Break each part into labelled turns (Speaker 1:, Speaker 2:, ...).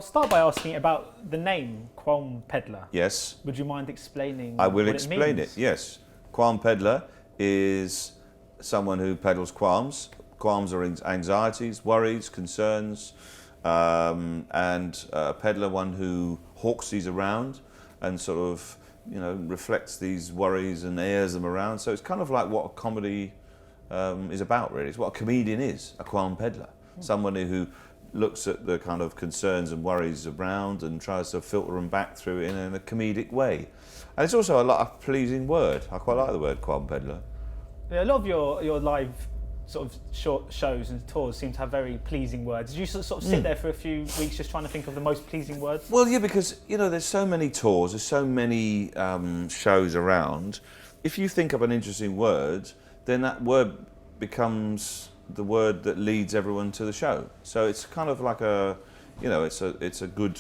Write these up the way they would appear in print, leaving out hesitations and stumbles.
Speaker 1: I'll start by asking about the name Qualmpeddler.
Speaker 2: Yes.
Speaker 1: Would you mind explaining
Speaker 2: I will
Speaker 1: what
Speaker 2: explain
Speaker 1: it means?
Speaker 2: yes. Qualmpeddler is someone who peddles qualms. Qualms are anxieties, worries, concerns, and a peddler, one who hawks these around and sort of, reflects these worries and airs them around. So it's kind of like what a comedy is about, really. It's what a comedian is, a qualm peddler. Someone who looks at the kind of concerns and worries around and tries to filter them back through it in a comedic way. And it's also a pleasing word. I quite like the word qualm peddler.
Speaker 1: Yeah, a lot of your live sort of short shows and tours seem to have very pleasing words. Did you sort of sit there for a few weeks just trying to think of the most pleasing words?
Speaker 2: Well, yeah, because there's so many tours, there's so many shows around. If you think of an interesting word, then that word becomes the word that leads everyone to the show. So it's kind of like it's a good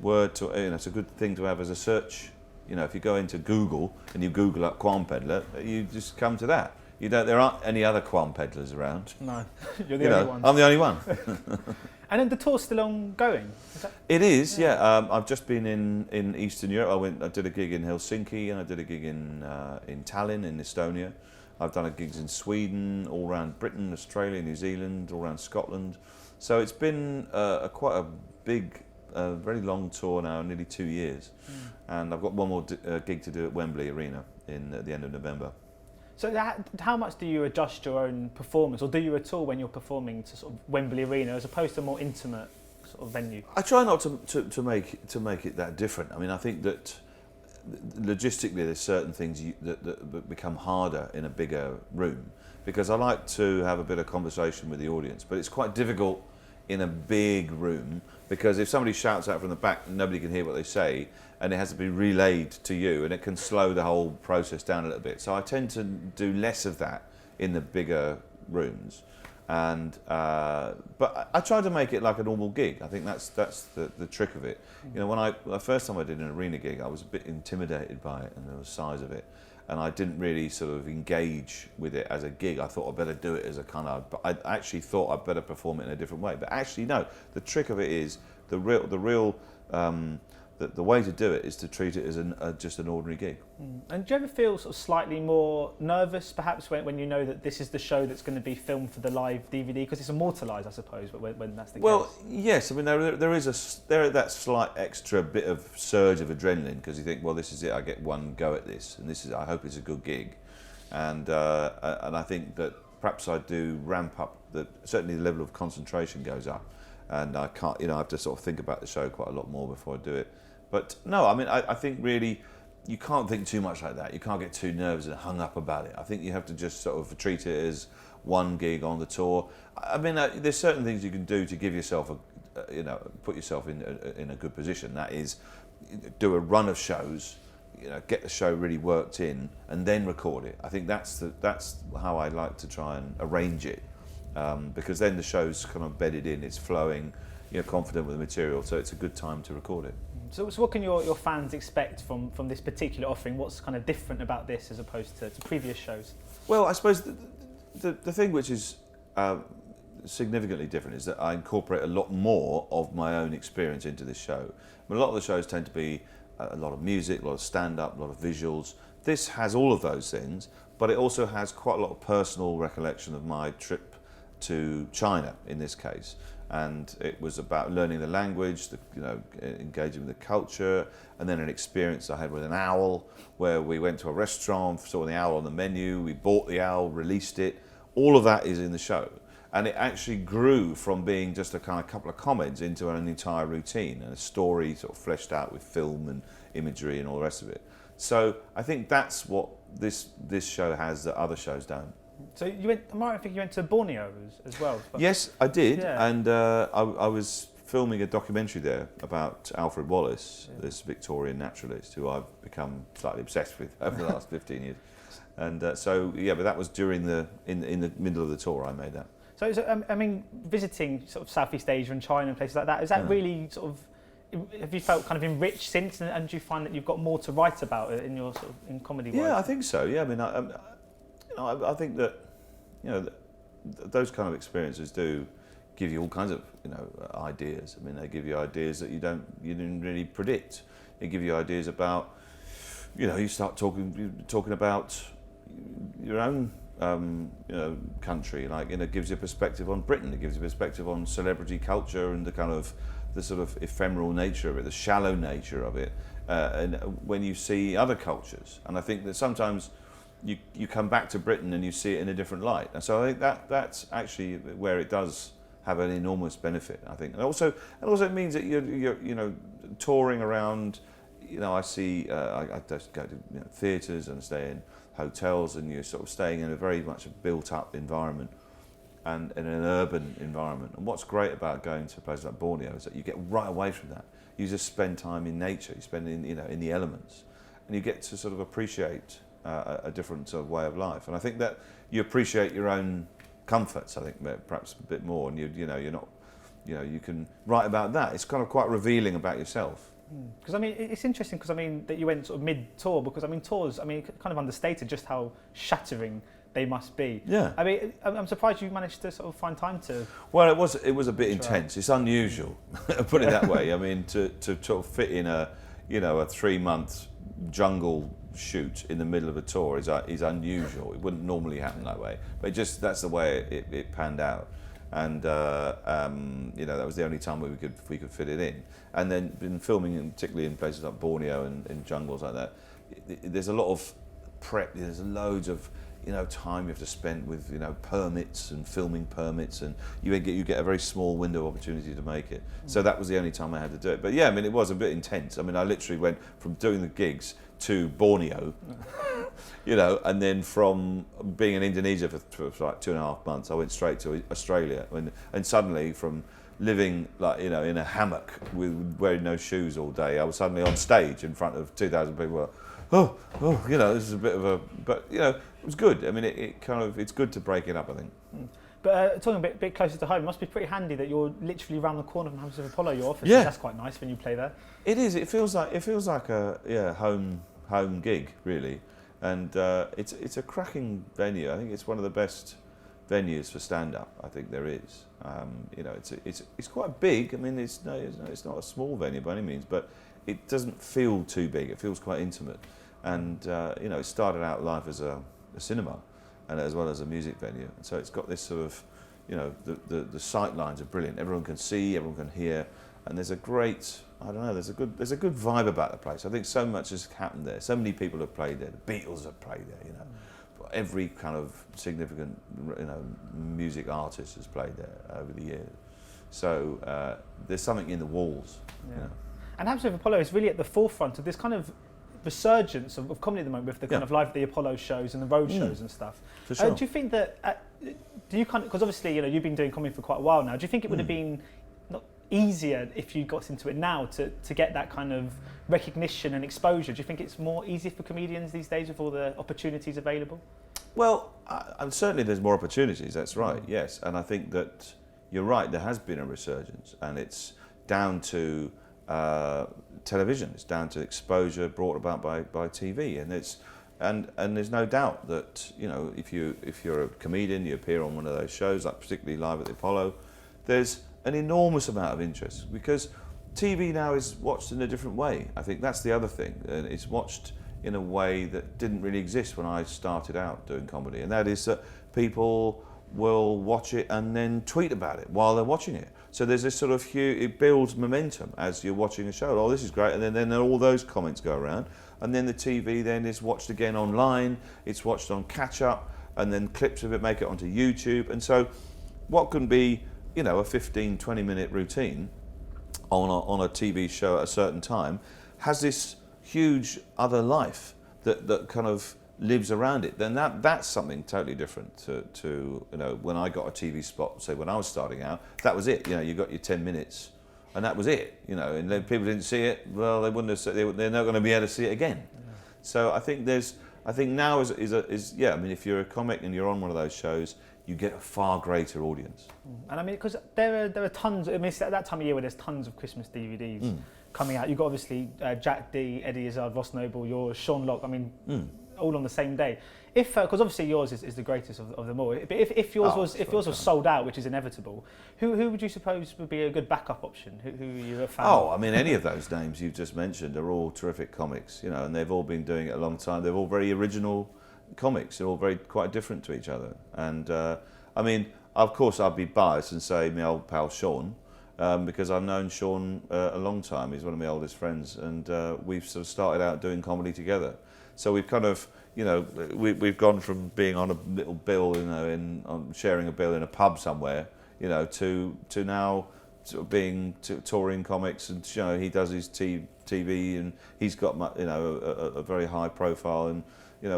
Speaker 2: word to, it's a good thing to have as a search. If you go into Google and you Google up qualm peddler, you just come to that. There aren't any other qualm peddlers around.
Speaker 1: No, you're the only one.
Speaker 2: I'm the only one.
Speaker 1: And then the tour's still ongoing?
Speaker 2: It is, yeah. I've just been in Eastern Europe. I did a gig in Helsinki and I did a gig in Tallinn in Estonia. I've done gigs in Sweden, all around Britain, Australia, New Zealand, all around Scotland. So it's been quite a big, very long tour now, nearly 2 years. And I've got one more gig to do at Wembley Arena at the end of November.
Speaker 1: So how much do you adjust your own performance, or do you at all when you're performing to sort of Wembley Arena as opposed to a more intimate sort of venue?
Speaker 2: I try not to make it that different. I mean, I think that logistically there's certain things that become harder in a bigger room, because I like to have a bit of conversation with the audience, but it's quite difficult in a big room, because if somebody shouts out from the back, nobody can hear what they say, and it has to be relayed to you, and it can slow the whole process down a little bit. So I tend to do less of that in the bigger rooms, and but I try to make it like a normal gig. I think that's the trick of it. When the first time I did an arena gig, I was a bit intimidated by it and the size of it, and I didn't really sort of engage with it as a gig. I thought I'd better do it as a kind of, but I actually thought I'd better perform it in a different way. But actually, no, the trick of it is the way to do it is to treat it as just an ordinary gig.
Speaker 1: And do you ever feel sort of slightly more nervous, perhaps, when you know that this is the show that's going to be filmed for the live DVD, because it's immortalised, I suppose, but when that's the case?
Speaker 2: Well, yes. I mean, there is that slight extra bit of surge of adrenaline, because you think, well, this is it. I get one go at this, and I hope it's a good gig, and I think that perhaps I do ramp up. Certainly the level of concentration goes up, and I can't. I have to sort of think about the show quite a lot more before I do it. But no, I mean, I think really you can't think too much like that. You can't get too nervous and hung up about it. I think you have to just sort of treat it as one gig on the tour. I mean, there's certain things you can do to give yourself put yourself in a good position. That is, do a run of shows, get the show really worked in, and then record it. I think that's how I like to try and arrange it, because then the show's kind of bedded in, it's flowing, you're confident with the material, so it's a good time to record it.
Speaker 1: So what can your fans expect from this particular offering? What's kind of different about this as opposed to previous shows?
Speaker 2: Well, I suppose the thing which is significantly different is that I incorporate a lot more of my own experience into this show. I mean, a lot of the shows tend to be a lot of music, a lot of stand-up, a lot of visuals. This has all of those things, but it also has quite a lot of personal recollection of my trip to China in this case. And it was about learning the language, engaging with the culture, and then an experience I had with an owl, where we went to a restaurant, saw the owl on the menu, we bought the owl, released it. All of that is in the show. And it actually grew from being just a kind of couple of comments into an entire routine and a story sort of fleshed out with film and imagery and all the rest of it. So I think that's what this show has that other shows don't.
Speaker 1: So I think you went to Borneo as well.
Speaker 2: Yes, I did,
Speaker 1: yeah.
Speaker 2: And I was filming a documentary there about Alfred Wallace, this Victorian naturalist who I've become slightly obsessed with over the last 15 years. And but that was during in the middle of the tour I made that.
Speaker 1: So I mean, visiting sort of Southeast Asia and China and places like that, is that really sort of, have you felt kind of enriched since, and do you find that you've got more to write about it in your in comedy?
Speaker 2: Yeah, I think so. Yeah, I mean, I think that those kind of experiences do give you all kinds of ideas. I mean, they give you ideas that you didn't really predict. They give you ideas about, you start talking about your own country. Like, it gives you a perspective on Britain. It gives you a perspective on celebrity culture and the sort of ephemeral nature of it, the shallow nature of it. And when you see other cultures, and I think that sometimes you come back to Britain and you see it in a different light. And so I think that's actually where it does have an enormous benefit, I think. And also it means that you're touring around. I see I just go to theatres and stay in hotels, and you're sort of staying in a very much built-up environment and in an urban environment. And what's great about going to a place like Borneo is that you get right away from that. You just spend time in nature. You spend in the elements, and you get to sort of appreciate a different sort of way of life. And I think that you appreciate your own comforts, I think, perhaps a bit more, and you're not, you can write about that. It's kind of quite revealing about yourself.
Speaker 1: Because it's interesting that you went sort of mid-tour, because tours, kind of understated just how shattering they must be.
Speaker 2: Yeah.
Speaker 1: I'm surprised you managed to sort of find time to.
Speaker 2: Well, it was a bit intense. It's unusual, put it that way. To sort of fit in a 3-month jungle shoot in the middle of a tour is unusual. It wouldn't normally happen that way, but that's the way it panned out. And that was the only time we could fit it in. And then been filming, particularly in places like Borneo and in jungles like that, there's a lot of prep. There's loads of time you have to spend with permits and filming permits, and you get a very small window of opportunity to make it. So that was the only time I had to do it. But yeah, it was a bit intense. I literally went from doing the gigs to Borneo, and then from being in Indonesia for like 2.5 months, I went straight to Australia, and suddenly from living in a hammock with wearing no shoes all day, I was suddenly on stage in front of 2,000 people. This is a bit of a, but it was good. It's good to break it up, I think.
Speaker 1: But talking a bit closer to home, it must be pretty handy that you're literally around the corner from Hammersmith Apollo, your office.
Speaker 2: Yeah.
Speaker 1: That's quite nice when you play there.
Speaker 2: It is. It feels like a home gig, really, and it's a cracking venue. I think it's one of the best venues for stand-up. I think there is. It's quite big. It's not a small venue by any means, but it doesn't feel too big. It feels quite intimate, and it started out life as a cinema, and as well as a music venue. And so it's got this sort of, the sight lines are brilliant. Everyone can see, everyone can hear, and there's a great, there's a good vibe about the place. I think so much has happened there. So many people have played there. The Beatles have played there. Every kind of significant, music artist has played there over the years. So there's something in the walls.
Speaker 1: Yeah. And Hammersmith Apollo is really at the forefront of this kind of resurgence of comedy at the moment, with the kind of Live at the Apollo shows and the road shows and stuff.
Speaker 2: For sure.
Speaker 1: Do you think that, because obviously you've been doing comedy for quite a while now, do you think it would have been not easier if you got into it now to get that kind of recognition and exposure? Do you think it's more easy for comedians these days with all the opportunities available?
Speaker 2: Well, certainly there's more opportunities, that's right, yes. And I think that you're right, there has been a resurgence, and it's down to television. It's down to exposure brought about by TV, and there's no doubt that if you're a comedian, you appear on one of those shows, like particularly Live at the Apollo, there's an enormous amount of interest, because TV now is watched in a different way. I think that's the other thing, and it's watched in a way that didn't really exist when I started out doing comedy, and that is that people will watch it and then tweet about it while they're watching it. So there's this sort of it builds momentum as you're watching a show. Oh, this is great, and then all those comments go around, and then the TV then is watched again online. It's watched on catch up, and then clips of it make it onto YouTube. And so, what can be a 15-20 minute routine on a TV show at a certain time has this huge other life that kind of lives around it. Then that's something totally different to when I got a TV spot, say when I was starting out, that was it. You got your 10 minutes and that was it. And then people didn't see it, well, they wouldn't have. They're not going to be able to see it again. Yeah. So I think now is if you're a comic and you're on one of those shows, you get a far greater audience.
Speaker 1: And because there are tons. It's at that time of year where there's tons of Christmas DVDs coming out. You've got obviously Jack D, Eddie Izzard, Ross Noble, yours, Sean Locke. All on the same day. because obviously yours is the greatest of them all. But if yours was sold out, which is inevitable, who would you suppose would be a good backup option? Who are you a fan of?
Speaker 2: Oh, I mean, any of those names you've just mentioned are all terrific comics, and they've all been doing it a long time. They're all very original comics. They're all quite different to each other. And I mean, of course, I'd be biased and say my old pal Sean, because I've known Sean a long time. He's one of my oldest friends, and we've sort of started out doing comedy together. So we've kind of, we've gone from being on a little bill, sharing a bill in a pub somewhere, to now sort of being touring comics, and he does his TV, and he's got a very high profile, and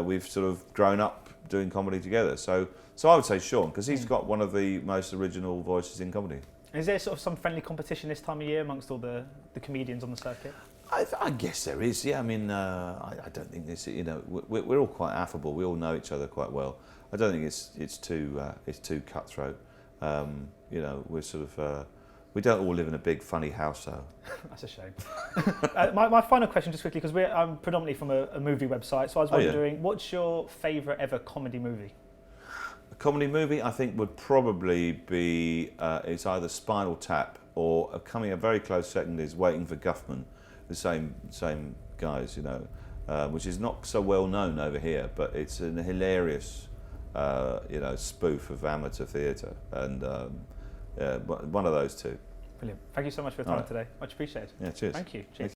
Speaker 2: we've sort of grown up doing comedy together. So I would say Sean, because he's got one of the most original voices in comedy.
Speaker 1: Is there sort of some friendly competition this time of year amongst all the comedians on the circuit?
Speaker 2: I guess there is, yeah. I mean, I don't think this. We're all quite affable. We all know each other quite well. I don't think it's too cutthroat. We're sort of we don't all live in a big funny house, though.
Speaker 1: That's a shame. My final question, just quickly, because I'm predominantly from a movie website, so I was wondering, what's your favourite ever comedy movie?
Speaker 2: A comedy movie, I think, would probably be it's either Spinal Tap, or coming a very close second is Waiting for Guffman. The same guys, which is not so well known over here, but it's a hilarious, spoof of amateur theatre, and one of those two.
Speaker 1: Brilliant. Thank you so much for your time today. Much appreciated.
Speaker 2: Yeah, cheers.
Speaker 1: Thank you. Cheers.